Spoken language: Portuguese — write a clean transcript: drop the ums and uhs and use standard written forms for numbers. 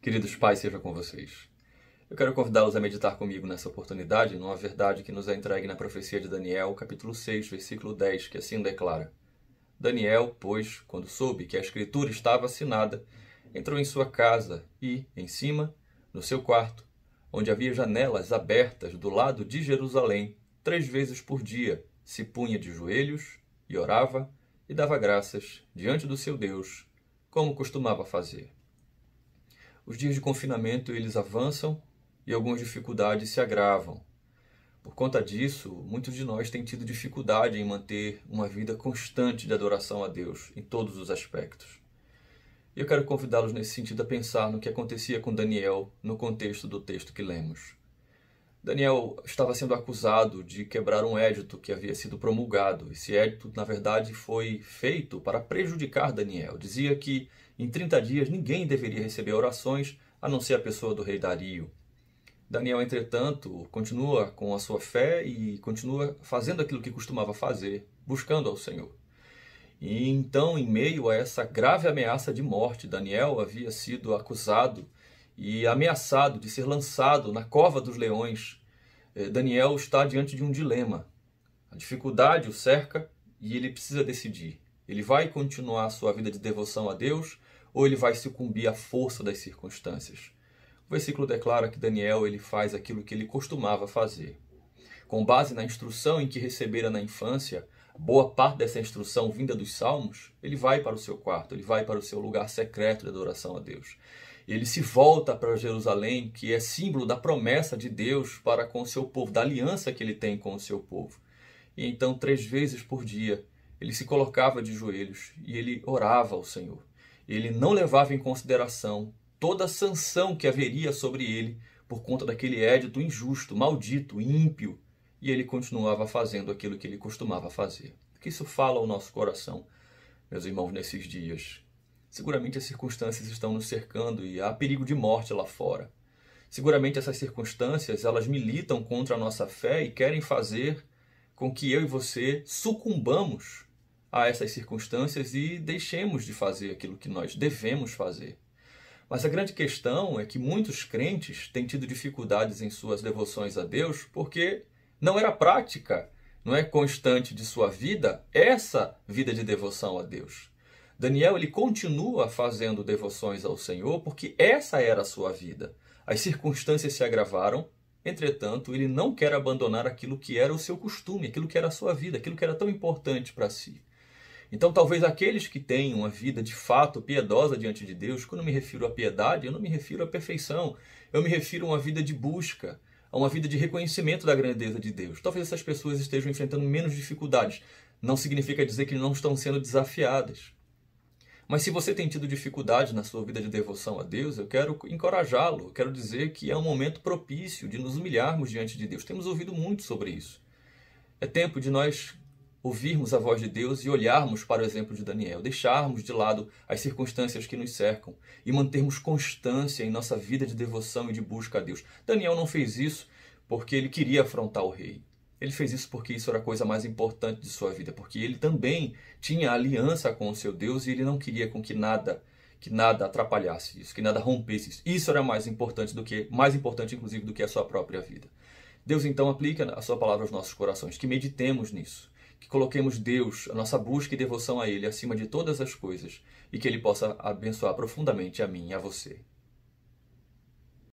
Queridos pais, seja com vocês. Eu quero convidá-los a meditar comigo nessa oportunidade, numa verdade que nos é entregue na profecia de Daniel, capítulo 6, versículo 10, que assim declara: Daniel, pois, quando soube que a escritura estava assinada, entrou em sua casa e, em cima, no seu quarto, onde havia janelas abertas do lado de Jerusalém, 3 vezes por dia, se punha de joelhos e orava e dava graças diante do seu Deus, como costumava fazer. Os dias de confinamento eles avançam e algumas dificuldades se agravam. Por conta disso, muitos de nós têm tido dificuldade em manter uma vida constante de adoração a Deus, em todos os aspectos. E eu quero convidá-los nesse sentido a pensar no que acontecia com Daniel no contexto do texto que lemos. Daniel estava sendo acusado de quebrar um édito que havia sido promulgado. Esse édito, na verdade, foi feito para prejudicar Daniel. Dizia que em 30 dias ninguém deveria receber orações, a não ser a pessoa do rei Dario. Daniel, entretanto, continua com a sua fé e continua fazendo aquilo que costumava fazer, buscando ao Senhor. E então, em meio a essa grave ameaça de morte, Daniel havia sido acusado e ameaçado de ser lançado na cova dos leões. Daniel está diante de um dilema. A dificuldade o cerca e ele precisa decidir. Ele vai continuar a sua vida de devoção a Deus ou ele vai sucumbir à força das circunstâncias? O versículo declara que Daniel ele faz aquilo que ele costumava fazer. Com base na instrução em que recebera na infância, boa parte dessa instrução vinda dos Salmos, ele vai para o seu quarto, ele vai para o seu lugar secreto de adoração a Deus. Ele se volta para Jerusalém, que é símbolo da promessa de Deus para com o seu povo, da aliança que ele tem com o seu povo. E então, 3 vezes por dia, ele se colocava de joelhos e ele orava ao Senhor. Ele não levava em consideração toda a sanção que haveria sobre ele por conta daquele édito injusto, maldito, ímpio, e ele continuava fazendo aquilo que ele costumava fazer. O que isso fala ao nosso coração, meus irmãos, nesses dias? Seguramente as circunstâncias estão nos cercando e há perigo de morte lá fora. Seguramente essas circunstâncias, elas militam contra a nossa fé e querem fazer com que eu e você sucumbamos a essas circunstâncias e deixemos de fazer aquilo que nós devemos fazer. Mas a grande questão é que muitos crentes têm tido dificuldades em suas devoções a Deus porque não era prática, não é constante de sua vida essa vida de devoção a Deus. Daniel ele continua fazendo devoções ao Senhor porque essa era a sua vida. As circunstâncias se agravaram, entretanto, ele não quer abandonar aquilo que era o seu costume, aquilo que era a sua vida, aquilo que era tão importante para si. Então, talvez aqueles que têm uma vida de fato piedosa diante de Deus, quando eu me refiro à piedade, eu não me refiro à perfeição, eu me refiro a uma vida de busca, a uma vida de reconhecimento da grandeza de Deus. Talvez essas pessoas estejam enfrentando menos dificuldades. Não significa dizer que não estão sendo desafiadas. Mas se você tem tido dificuldade na sua vida de devoção a Deus, eu quero encorajá-lo, eu quero dizer que é um momento propício de nos humilharmos diante de Deus. Temos ouvido muito sobre isso. É tempo de nós ouvirmos a voz de Deus e olharmos para o exemplo de Daniel, deixarmos de lado as circunstâncias que nos cercam e mantermos constância em nossa vida de devoção e de busca a Deus. Daniel não fez isso porque ele queria afrontar o rei. Ele fez isso porque isso era a coisa mais importante de sua vida, porque ele também tinha aliança com o seu Deus e ele não queria com que nada atrapalhasse isso, que nada rompesse isso. Isso era mais importante inclusive do que a sua própria vida. Deus então aplica a sua palavra aos nossos corações, que meditemos nisso, que coloquemos Deus, a nossa busca e devoção a Ele acima de todas as coisas e que Ele possa abençoar profundamente a mim e a você.